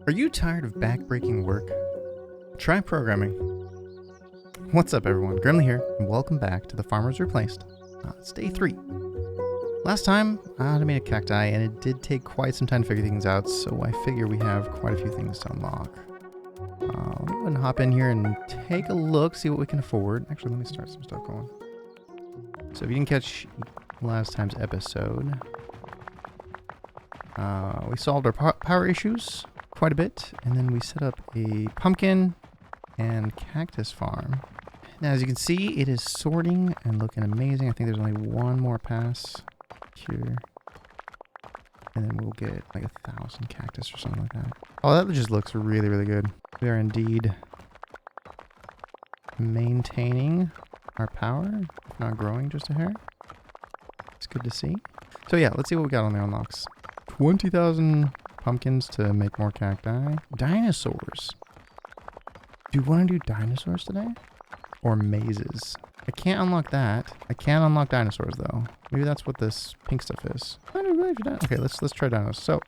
Are you tired of back-breaking work? Try programming. What's up, everyone? Grimli here, and welcome back to The Farmer's Replaced. It's day 3. Last time, I automated cacti, and it did take quite some time to figure things out, so I figure we have quite a few things to unlock. Let me go ahead and hop in here and take a look, see what we can afford. Actually, let me start some stuff going. So if you didn't catch last time's episode, we solved our power issues quite a bit, and then we set up a pumpkin and cactus farm. Now, as you can see, it is sorting and looking amazing. I think there's only one more pass here, and then we'll get like 1,000 cactus or something like that. Oh, that just looks really, really good. We are indeed maintaining our power, if not growing just a hair. It's good to see. So yeah, let's see what we got on the unlocks. 20,000 pumpkins to make more cacti. Dinosaurs. Do you want to do dinosaurs today? Or mazes? I can't unlock that. I can unlock dinosaurs though. Maybe that's what this pink stuff is. Okay, let's try dinosaurs. So,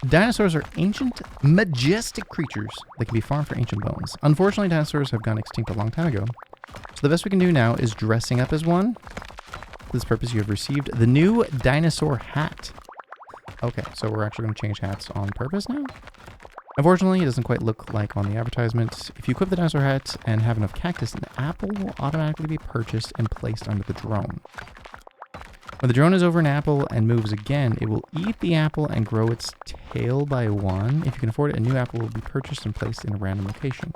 dinosaurs are ancient, majestic creatures that can be farmed for ancient bones. Unfortunately, dinosaurs have gone extinct a long time ago. So the best we can do now is dressing up as one. For this purpose, you have received the new dinosaur hat. Okay, so we're actually going to change hats on purpose now. Unfortunately, it doesn't quite look like on the advertisements. If you equip the dinosaur hat and have enough cactus, an apple will automatically be purchased and placed under the drone. When the drone is over an apple and moves again, it will eat the apple and grow its tail by 1. If you can afford it, a new apple will be purchased and placed in a random location.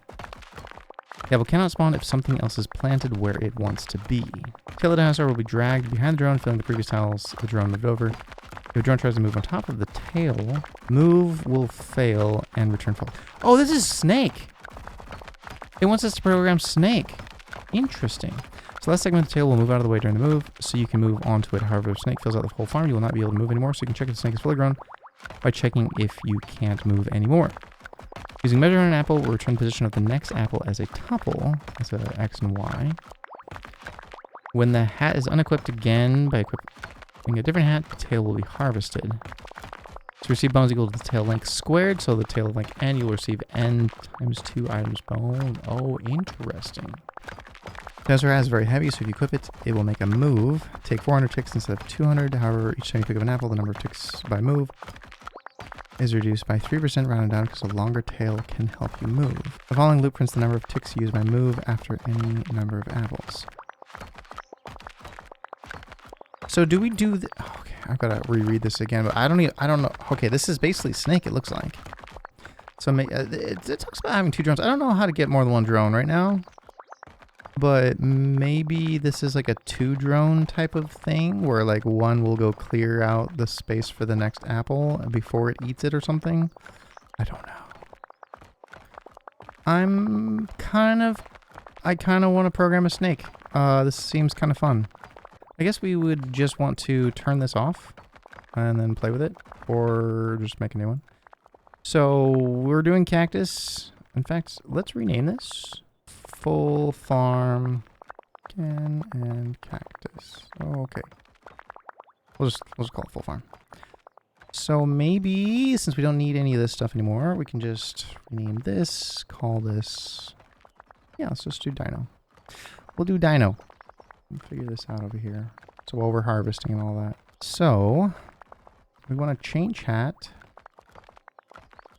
The apple cannot spawn if something else is planted where it wants to be. The tail of the dinosaur will be dragged behind the drone, filling the previous tiles the drone moved over. If the drone tries to move on top of the tail, move will fail and return fault. Oh, this is Snake. It wants us to program Snake. Interesting. So last segment, the tail will move out of the way during the move, so you can move onto it. However, if Snake fills out the whole farm, you will not be able to move anymore, so you can check if the snake is fully grown by checking if you can't move anymore. Using measure on an apple will return the position of the next apple as a tuple, as a X and Y. When the hat is unequipped again by equipping a different hat, the tail will be harvested. To receive bones equal to the tail length squared, so the tail length n, you'll receive n times 2 items bone. Oh, interesting. Dinosaur hat is very heavy, so if you equip it, it will make a move. Take 400 ticks instead of 200. However, each time you pick up an apple, the number of ticks by move is reduced by 3% rounded down because a longer tail can help you move. The following loop prints the number of ticks used by move after any number of apples. So do we do the... Okay, I've got to reread this again, but I don't know. Okay, this is basically Snake, it looks like. So it talks about having 2 drones. I don't know how to get more than 1 drone right now. But maybe this is like a 2 drone type of thing where like one will go clear out the space for the next apple before it eats it or something. I don't know. I kind of want to program a snake. This seems kind of fun. I guess we would just want to turn this off and then play with it, or just make a new one. So we're doing cactus. In fact, let's rename this. Full farm and cactus. Oh, okay. We'll just call it full farm. So maybe since we don't need any of this stuff anymore, we can just rename this, call this. Yeah, let's just do Dino. We'll do Dino. Figure this out over here. So while we're harvesting and all that. So we want to change hat.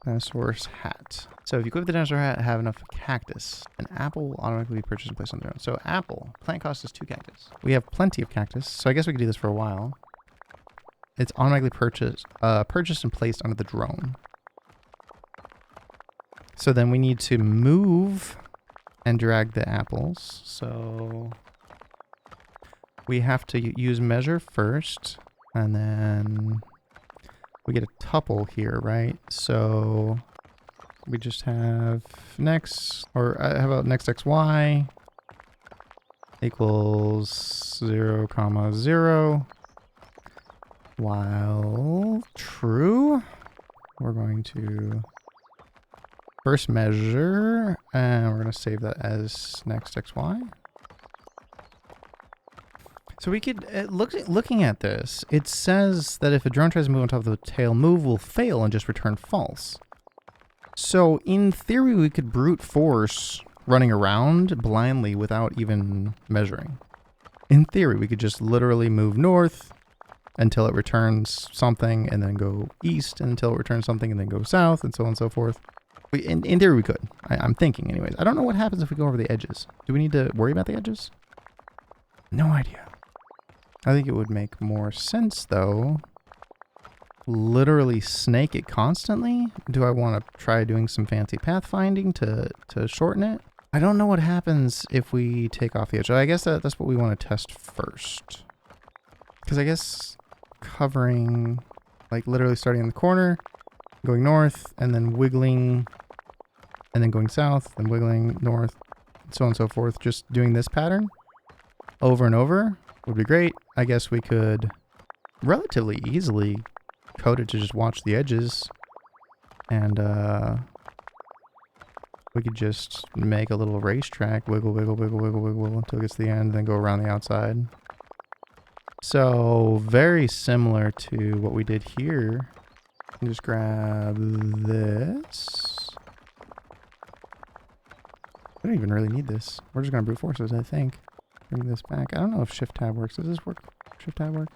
Dinosaur's hat. So if you equip the dinosaur hat and have enough cactus, an apple will automatically be purchased and placed on the drone. So apple, plant cost is 2 cactus. We have plenty of cactus, so I guess we could do this for a while. It's automatically purchased and placed under the drone. So then we need to move and drag the apples. So we have to use measure first, and then we get a tuple here, right? So we just have next, or how about next xy equals 0, 0. While true, we're going to first measure, and we're going to save that as next xy. So we could, looking at this, it says that if a drone tries to move on top of the tail, move will fail and just return false. So in theory, we could brute force running around blindly without even measuring. In theory, we could just literally move north until it returns something and then go east until it returns something and then go south and so on and so forth. In theory, we could. I'm thinking anyways. I don't know what happens if we go over the edges. Do we need to worry about the edges? No idea. I think it would make more sense, though. Literally snake it constantly? Do I want to try doing some fancy pathfinding to shorten it? I don't know what happens if we take off the edge. So I guess that's what we want to test first. Because I guess covering, like literally starting in the corner, going north, and then wiggling, and then going south, and wiggling north, so on and so forth. Just doing this pattern over and over would be great. I guess we could relatively easily code it to just watch the edges, and we could just make a little racetrack, wiggle, wiggle, wiggle, wiggle, wiggle until it gets to the end, then go around the outside. So very similar to what we did here. Just grab this. We don't even really need this. We're just gonna brute force it, I think. Bring this back. I don't know if shift tab works. Does this work? Shift tab work?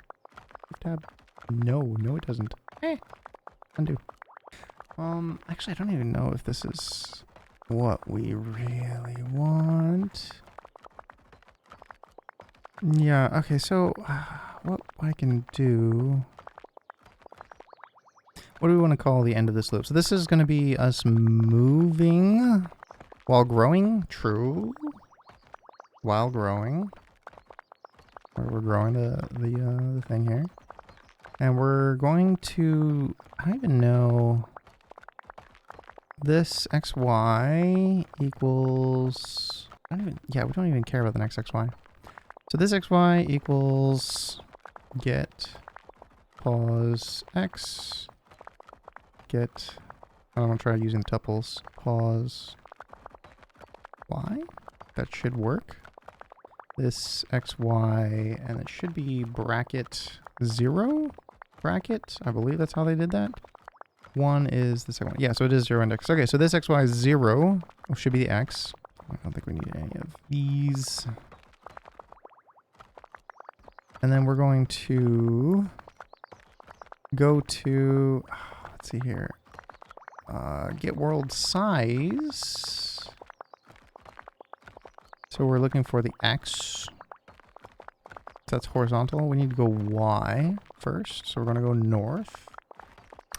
Shift tab? No, it doesn't. Undo. Actually, I don't even know if this is what we really want. Yeah, okay, so what I can do... What do we want to call the end of this loop? So this is going to be us moving while growing. True. While growing. We're growing the thing here. And we're going to, I don't even know, this xy equals, we don't even care about the next xy. So this xy equals get pause x, get, I don't want to try using tuples, pause y, that should work. This xy, and it should be bracket 0, bracket, I believe that's how they did that. 1 is the second one. Yeah, so it is 0 index. Okay, so this xy is 0, should be the x. I don't think we need any of these. And then we're going to go to, let's see here, get world size. So we're looking for the x. That's horizontal. We need to go y first. So we're going to go north.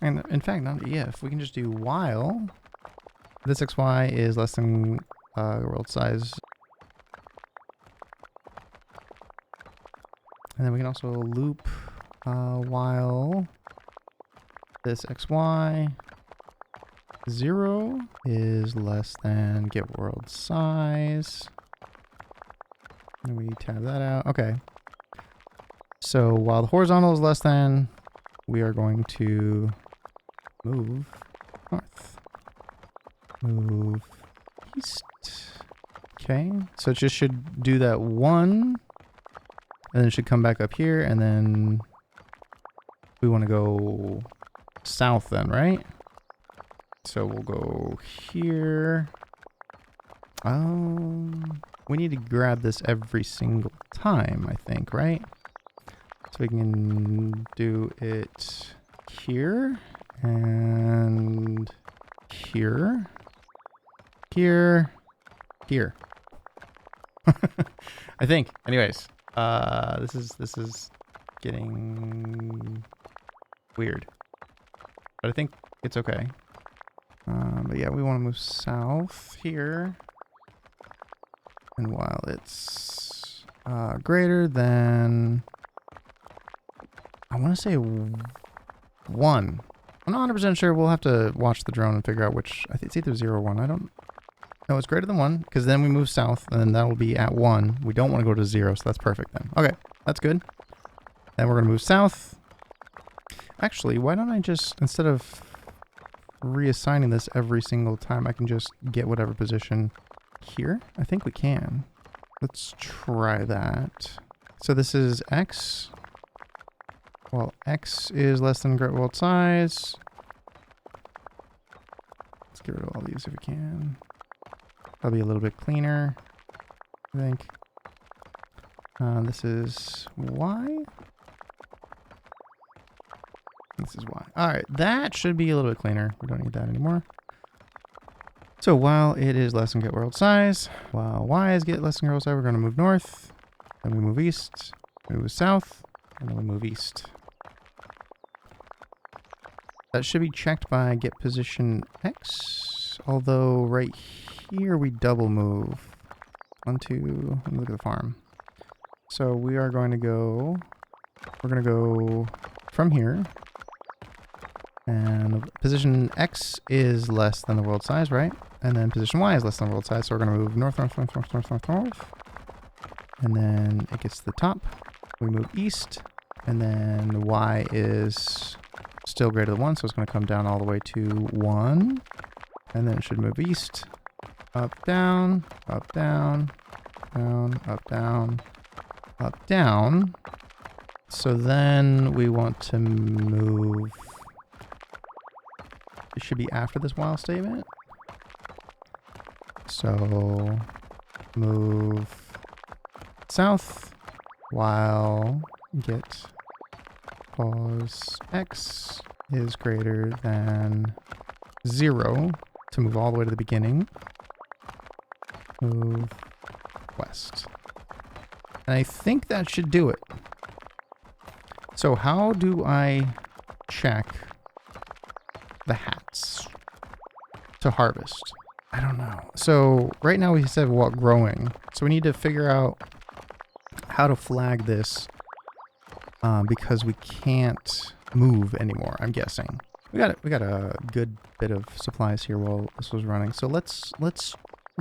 And in fact, not if. We can just do while this xy is less than world size. And then we can also loop while this xy 0 is less than get world size. And we tab that out. Okay. So while the horizontal is less than, we are going to move north. Move east. Okay. So it just should do that 1. And then it should come back up here. And then we want to go south then, right? So we'll go here. We need to grab this every single time, I think, right? So we can do it here and here, here, here. I think. Anyways, this is getting weird, but I think it's okay. But yeah, we want to move south here. And while it's greater than, I want to say 1. I'm not 100% sure. We'll have to watch the drone and figure out which. I think it's either 0 or 1. I don't. No, it's greater than 1 because then we move south and then that will be at 1. We don't want to go to 0, so that's perfect then. Okay, that's good. Then we're going to move south. Actually, why don't I just, instead of reassigning this every single time, I can just get whatever position here? I think we can. Let's try that. So this is X. Well, X is less than great world size. Let's get rid of all these if we can. Probably a little bit cleaner, I think. This is Y. This is Y. All right, that should be a little bit cleaner. We don't need that anymore. So while it is less than get world size, while Y is get less than world size, we're going to move north. Then we move east. We move south. And then we move east. That should be checked by get position X. Although right here we double move. 1, 2, look at the farm. So we are going to go, we're going to go from here. And position X is less than the world size, right? And then position Y is less than the world size. So we're going to move north, north, north, north, north, north, north. And then it gets to the top. We move east. And then Y is still greater than 1. So it's going to come down all the way to 1. And then it should move east. Up, down, up, down, down, up, down, up, down. So then we want to move. It should be after this while statement. So move south while get pause X is greater than 0 to move all the way to the beginning. Move west. And I think that should do it. So how do I check the hats to harvest? I don't know. So right now we said what growing. So we need to figure out how to flag this because we can't move anymore, I'm guessing. We got a good bit of supplies here while this was running. So let's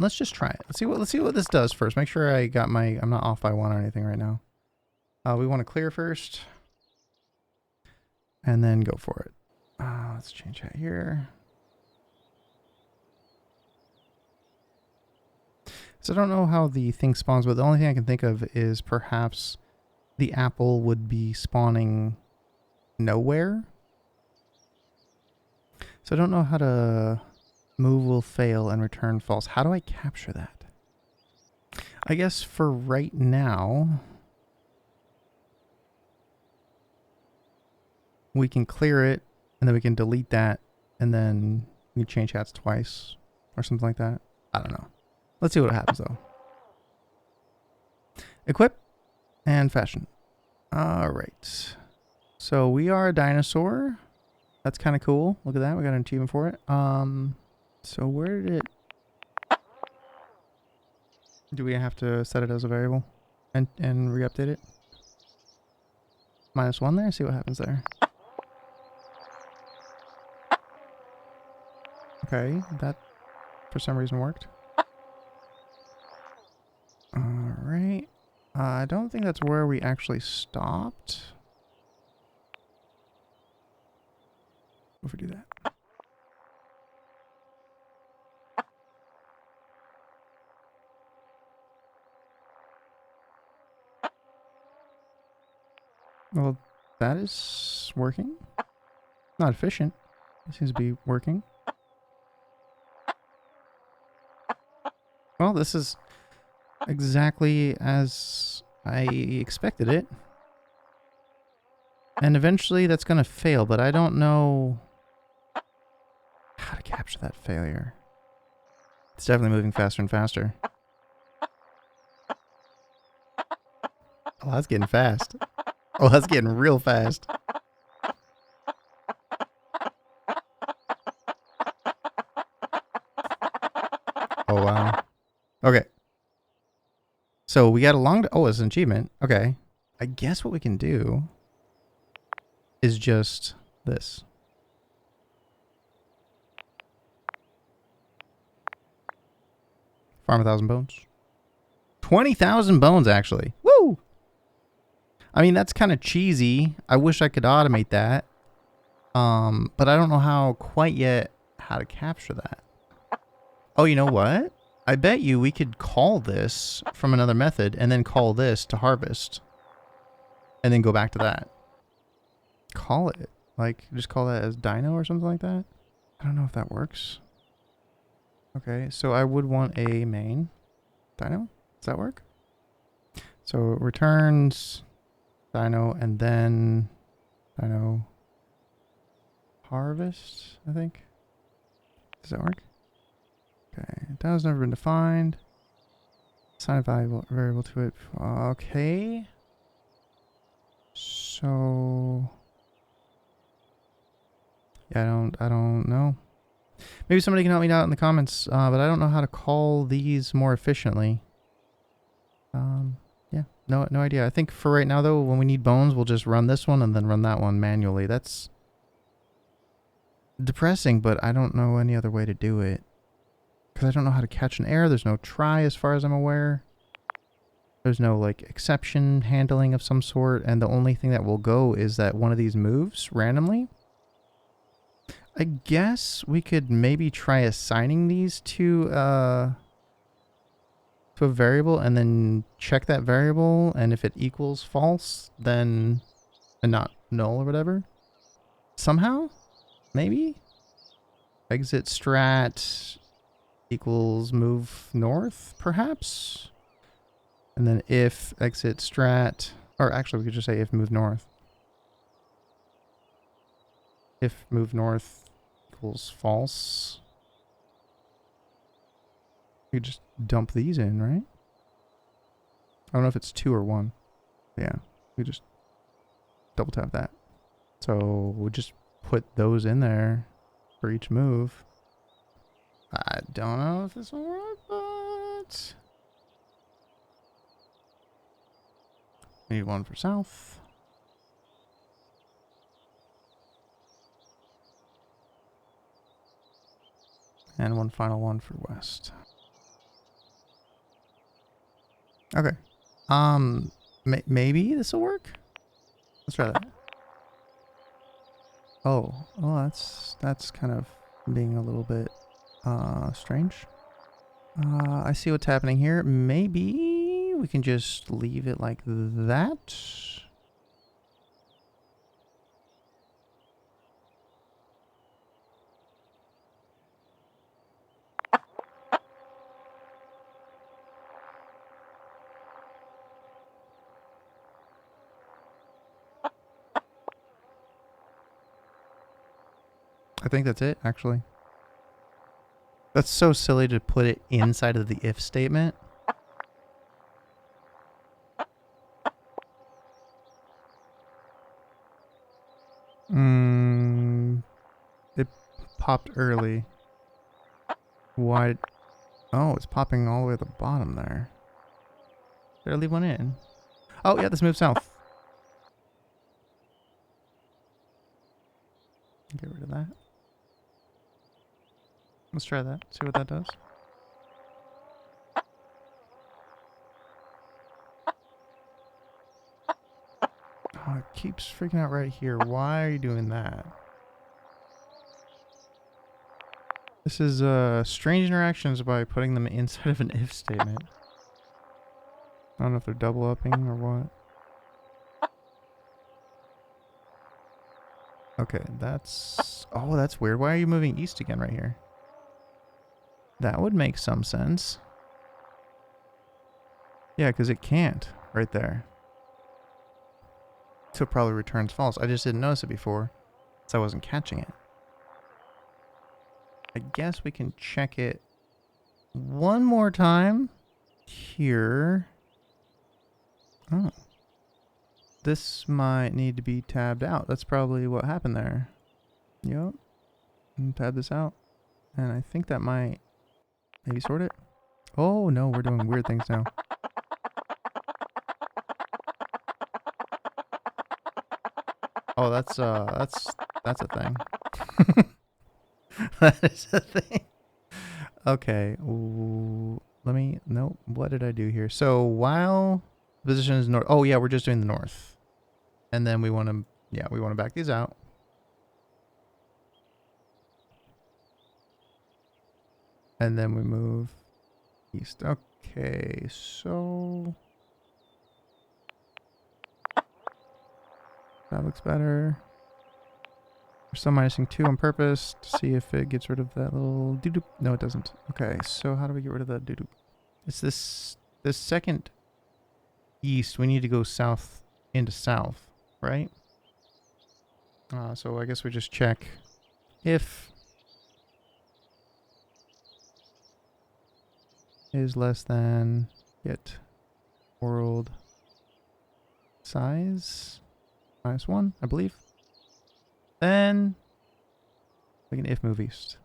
just try it. Let's see what this does first. Make sure I got I'm not off by 1 or anything right now. We want to clear first and then go for it. Let's change that here. So I don't know how the thing spawns, but the only thing I can think of is perhaps the apple would be spawning nowhere. So I don't know how to move will fail and return false. How do I capture that? I guess for right now, we can clear it and then we can delete that and then we can change hats twice or something like that. I don't know. Let's see what happens though. Equip and fashion. All right. So we are a dinosaur. That's kind of cool. Look at that. We got an achievement for it. So where did it... Do we have to set it as a variable and re-update it? -1 there. See what happens there. Okay, that for some reason worked. Alright. I don't think that's where we actually stopped. If we do that. Well, that is working. Not efficient. It seems to be working. Well, this is exactly as I expected it. And eventually that's going to fail, but I don't know how to capture that failure. It's definitely moving faster and faster. Oh, that's getting fast. Oh, that's getting real fast. Oh, wow. Okay. So we got a long... Oh, it's an achievement. Okay. I guess what we can do is just this. Farm 1,000 bones. 20,000 bones, actually. Woo! I mean, that's kind of cheesy. I wish I could automate that. But I don't know how to capture that. Oh, you know what? I bet you we could call this from another method and then call this to harvest. and then go back to that. Call it. Like, just call that as Dino or something like that. I don't know if that works. Okay, so I would want a main Dino. Does that work? So it returns Dino and then Dino harvest, I think. Does that work? Okay, Dino's never been defined. Assign a variable to it. Okay. So yeah, I don't know. Maybe somebody can help me out in the comments, but I don't know how to call these more efficiently. Yeah, no idea. I think for right now, though, when we need bones, we'll just run this one and then run that one manually. That's depressing, but I don't know any other way to do it. Because I don't know how to catch an error. There's no try as far as I'm aware. There's no, like, exception handling of some sort. And the only thing that will go is that one of these moves randomly. I guess we could maybe try assigning these to a variable and then check that variable, and if it equals false, then and not null or whatever. Somehow? Maybe? Exit strat equals move north, perhaps? And then if exit strat, or actually we could just say if move north. If move north equals false. We just dump these in, right? I don't know if it's 2 or 1. Yeah, we just double tap that. So we'll just put those in there for each move. I don't know if this will work, but we need one for south. And one final one for west. Okay. Maybe this will work? Let's try that. Oh, that's kind of being a little bit strange. I see what's happening here. Maybe we can just leave it like that. I think that's it, actually. That's so silly to put it inside of the if statement. It popped early. Why? Oh, it's popping all the way at the bottom there. Did I leave one in? Oh, yeah, this moves south. Get rid of that. Let's try that. See what that does. Oh, it keeps freaking out right here. Why are you doing that? This is strange interactions by putting them inside of an if statement. I don't know if they're double upping or what. Okay, that's... Oh, that's weird. Why are you moving east again right here? That would make some sense. Yeah, because it can't right there. So it probably returns false. I just didn't notice it before, so I wasn't catching it. I guess we can check it one more time here. Oh. This might need to be tabbed out. That's probably what happened there. Yep. And tab this out. And I think that might maybe sort it. Oh no, we're doing weird things now. Oh, that's a thing. That is a thing. Okay. Ooh, let me... Nope. What did I do here? So while the position is north... Oh, yeah, we're just doing the north. And then we want to... Yeah, we want to back these out. And then we move east. Okay, so... That looks better. We're still minusing 2 on purpose to see if it gets rid of that little doo-doo. No, it doesn't. Okay, so how do we get rid of that doo-doo? It's this second east. We need to go south into south, right? So I guess we just check if is less than get world size -1, I believe. Then we can if move east.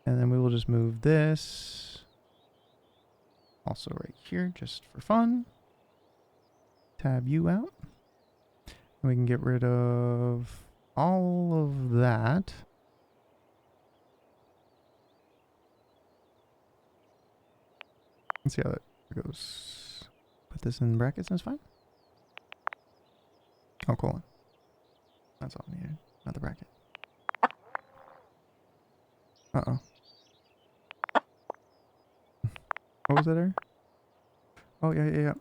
And then we will just move this also right here just for fun. Tab you out. And we can get rid of all of that. Let's see how that goes. Put this in brackets and it's fine. Oh, colon. That's all needed. Not the bracket. Uh-oh. What was that there? Oh, yeah.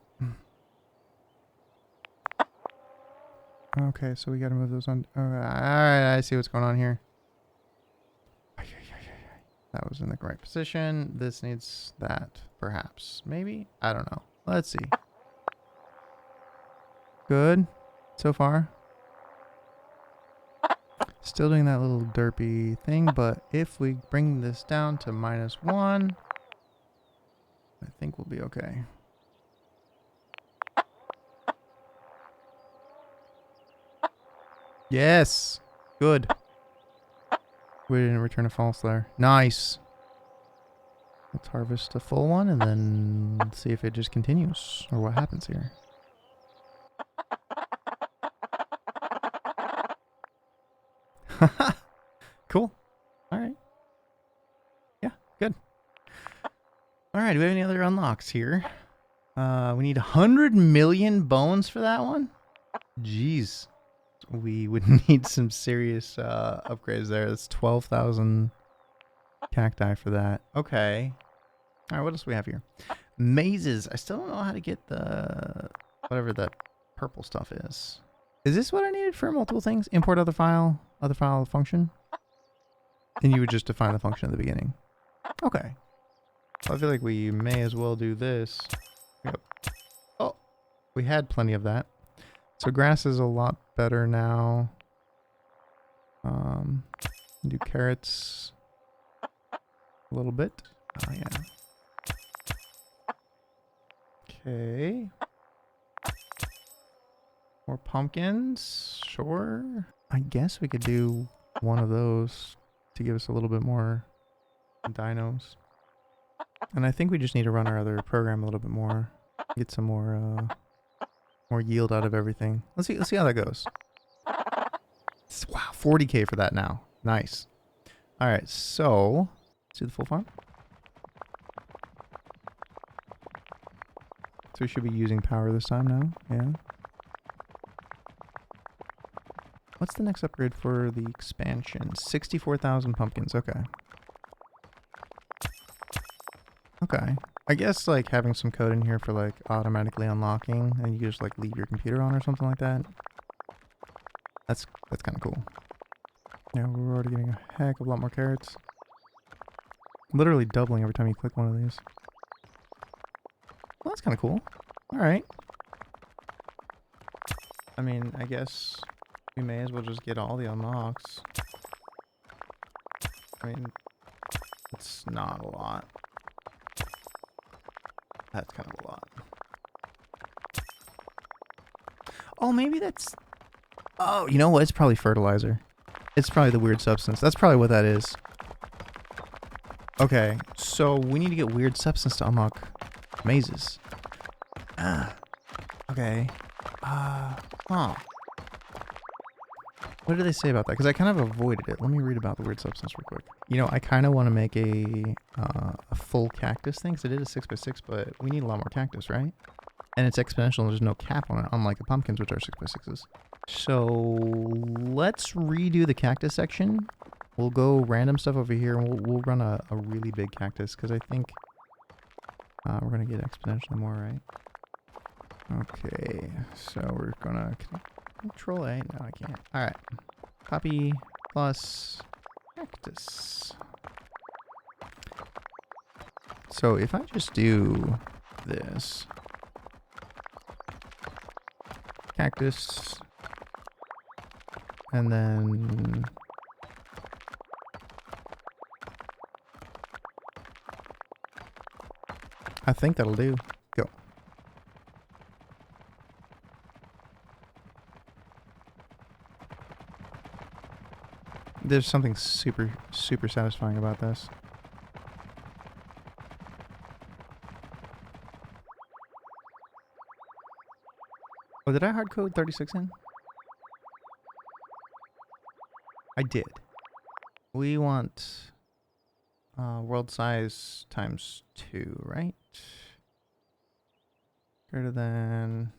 Okay, so we gotta move those on. Alright, I see what's going on here. That was in the right position. This needs that, perhaps. Maybe? I don't know. Let's see. Good. So far. Still doing that little derpy thing, but if we bring this down to -1, I think we'll be okay. Yes! Good. We didn't return a false there. Nice! Let's harvest a full one and then see if it just continues or what happens here. Cool. Alright. Yeah, good. Alright, do we have any other unlocks here? We need 100 million bones for that one? Jeez. We would need some serious upgrades there. That's 12,000 cacti for that. Okay. Alright, what else do we have here? Mazes. I still don't know how to get the... whatever that purple stuff is. Is this what I needed for multiple things? Import other file function? And you would just define the function at the beginning. Okay. So I feel like we may as well do this. Yep. Oh, we had plenty of that. So grass is a lot better now. Do carrots a little bit. Oh yeah. Okay. More pumpkins, sure. I guess we could do one of those to give us a little bit more dinos. And I think we just need to run our other program a little bit more. Get some more yield out of everything. Let's see how that goes. Wow, 40k for that now. Nice. Alright, so let's do the full farm. So we should be using power this time now. Yeah. What's the next upgrade for the expansion? 64,000 pumpkins. Okay. Okay. I guess like having some code in here for like automatically unlocking and you just like leave your computer on or something like that. That's kind of cool. Yeah, we're already getting a heck of a lot more carrots. Literally doubling every time you click one of these. Well, that's kind of cool. All right. I mean, I guess we may as well just get all the unlocks. I mean, it's not a lot. That's kind of a lot. Oh, maybe that's... Oh, you know what? It's probably fertilizer. It's probably the weird substance. That's probably what that is. Okay, so we need to get weird substance to unlock mazes. Ah. Okay. Huh. What did they say about that? Because I kind of avoided it. Let me read about the weird substance real quick. You know, I kind of want to make a full cactus thing, because it is a 6x6, but we need a lot more cactus, right? And it's exponential, and there's no cap on it, unlike the pumpkins, which are 6x6s. So let's redo the cactus section. We'll go random stuff over here, and we'll run a really big cactus, because I think we're going to get exponentially more, right? Okay, so we're going to Control A. No, I can't. All right. Copy plus cactus. So if I just do this, cactus, and then I think that'll do. Go. There's something super satisfying about this. Oh, did I hard code 36 in? I did. We want world size times 2, right? Greater than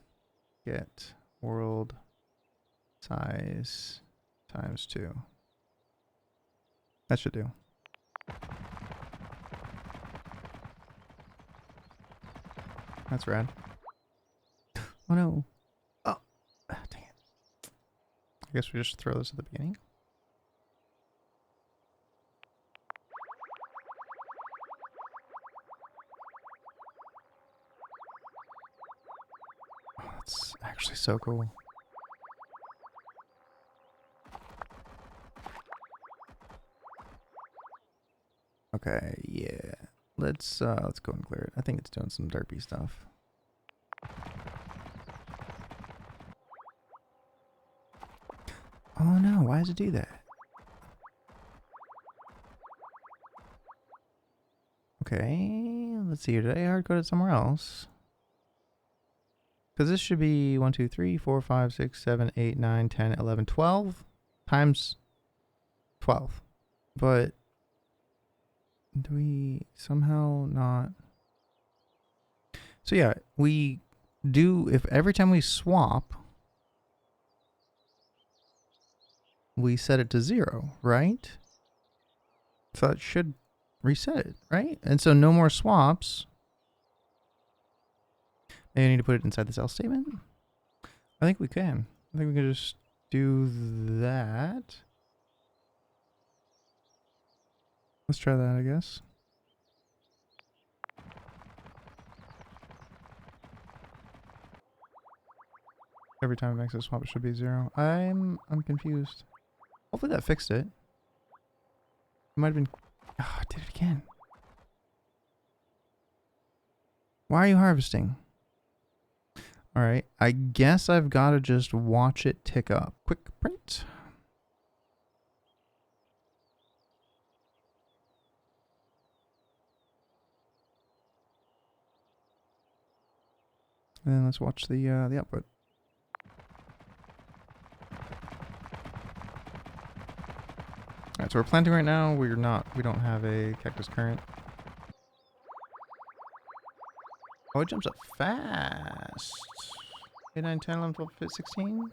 get world size times 2. That should do. That's rad. Oh no. Oh, dang it. I guess we just throw this at the beginning. Oh, that's actually so cool. Okay, yeah. Let's go and clear it. I think it's doing some derpy stuff. Oh no, why does it do that? Okay, let's see here. Did I hard code it somewhere else? Because this should be 1, 2, 3, 4, 5, 6, 7, 8, 9, 10, 11, 12 times 12. But do we somehow not? So yeah, we do, if every time we swap, we set it to 0, right? So it should reset it, right? And so no more swaps. Maybe I need to put it inside this else statement. I think we can. I think we can just do that. Let's try that, I guess. Every time it makes a swap, it should be 0. I'm confused. Hopefully that fixed it. It might have been. Oh, I did it again. Why are you harvesting? All right, I guess I've got to just watch it tick up. Quick print. And then let's watch the output. All right, so we're planting right now. We don't have a cactus current. Oh, it jumps up fast. 8, 9, 10, 11, 12, 15, 16. I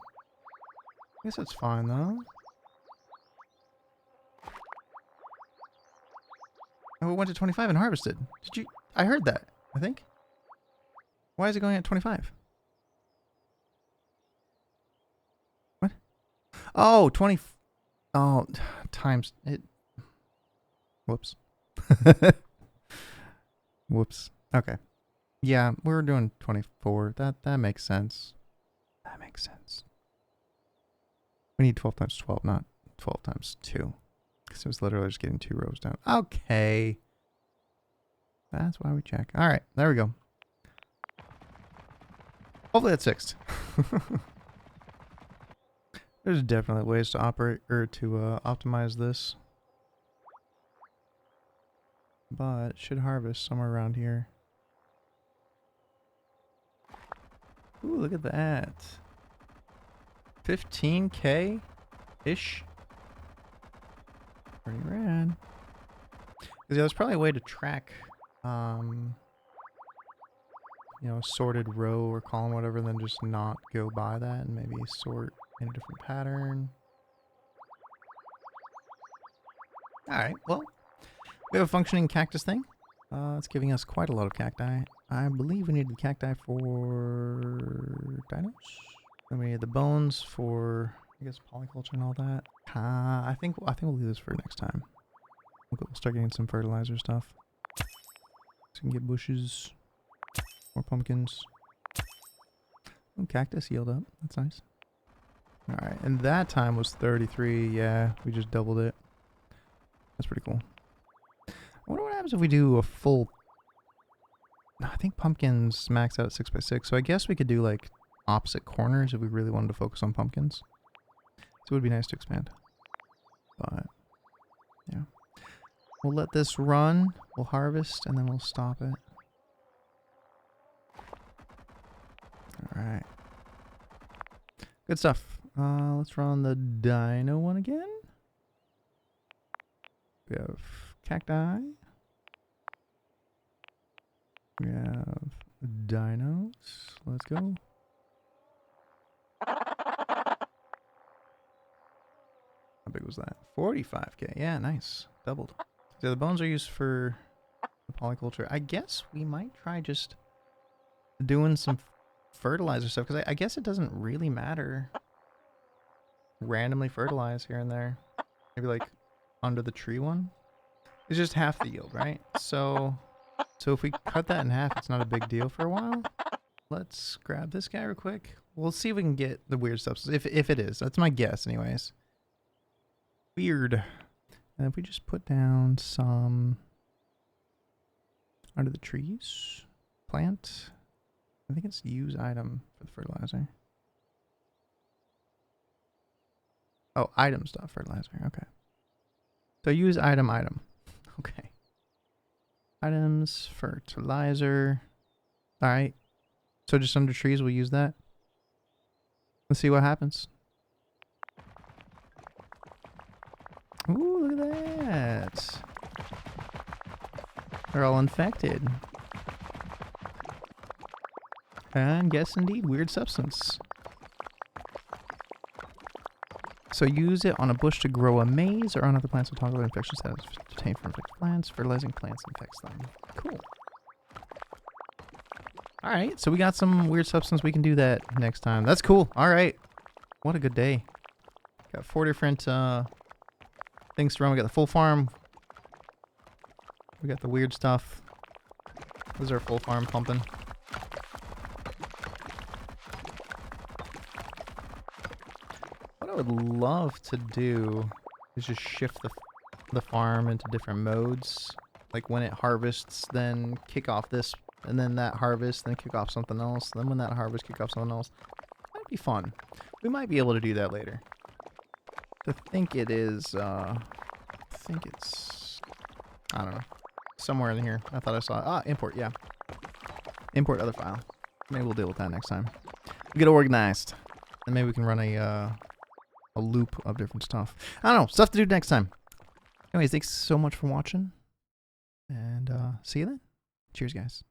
guess that's fine though. Oh, it went to 25 and harvested. Did you? I heard that, I think. Why is it going at 25? What? Oh, 20. Oh, times it. Whoops. Whoops. Okay. Yeah, we're doing 24. That makes sense. That makes sense. We need 12 times 12, not 12 times 2. Because it was literally just getting 2 rows down. Okay. That's why we check. All right, there we go. Hopefully that's fixed. There's definitely ways to operate or to optimize this. But it should harvest somewhere around here. Ooh, look at that. 15K-ish. Pretty rad. Because there's probably a way to track, you know, sorted row or column, whatever, then just not go by that and maybe sort in a different pattern. Alright, well, we have a functioning cactus thing. It's giving us quite a lot of cacti. I believe we need the cacti for dinos. Then we need the bones for, I guess, polyculture and all that. I think we'll leave this for next time. We'll start getting some fertilizer stuff. So we can get bushes, more pumpkins. Oh, cactus yield up. That's nice. All right, and that time was 33. Yeah, we just doubled it. That's pretty cool. I wonder what happens if we do a full... I think pumpkins max out at 6x6, so I guess we could do like opposite corners if we really wanted to focus on pumpkins. So it would be nice to expand. But, yeah. We'll let this run, we'll harvest, and then we'll stop it. Alright. Good stuff. Let's run the Dino one again. We have cacti. We have dinos. Let's go. How big was that? 45k. Yeah, nice. Doubled. So the bones are used for the polyculture. I guess we might try just doing some fertilizer stuff, because I guess it doesn't really matter. Randomly fertilize here and there. Maybe like under the tree one. It's just half the yield, right? So if we cut that in half, it's not a big deal for a while. Let's grab this guy real quick. We'll see if we can get the weird substance. If it is. That's my guess anyways. Weird. And if we just put down some under the trees. Plant. I think it's use item for the fertilizer. Oh, item stuff, fertilizer. Okay. So use item. Okay. Items, fertilizer. All right. So just under trees, we'll use that. Let's see what happens. Ooh, look at that. They're all infected. And yes, indeed, weird substance. So use it on a bush to grow a maze or on other plants to toggle infection status obtained from infected plants. Fertilizing plants infects them. Cool. Alright, so we got some weird substance. We can do that next time. That's cool. Alright. What a good day. Got 4 different things to run. We got the full farm. We got the weird stuff. This is our full farm pumping. What I would love to do is just shift the farm into different modes. Like when it harvests, then kick off this, and then that harvest, then kick off something else. Then when that harvest, kick off something else. That'd be fun. We might be able to do that later. I think it is, I think it's, I don't know, somewhere in here. I thought I saw it. Ah, import, yeah. Import other file. Maybe we'll deal with that next time. We'll get organized. And maybe we can run a loop of different stuff. I don't know, stuff to do next time. Anyways, thanks so much for watching. And see you then. Cheers, guys.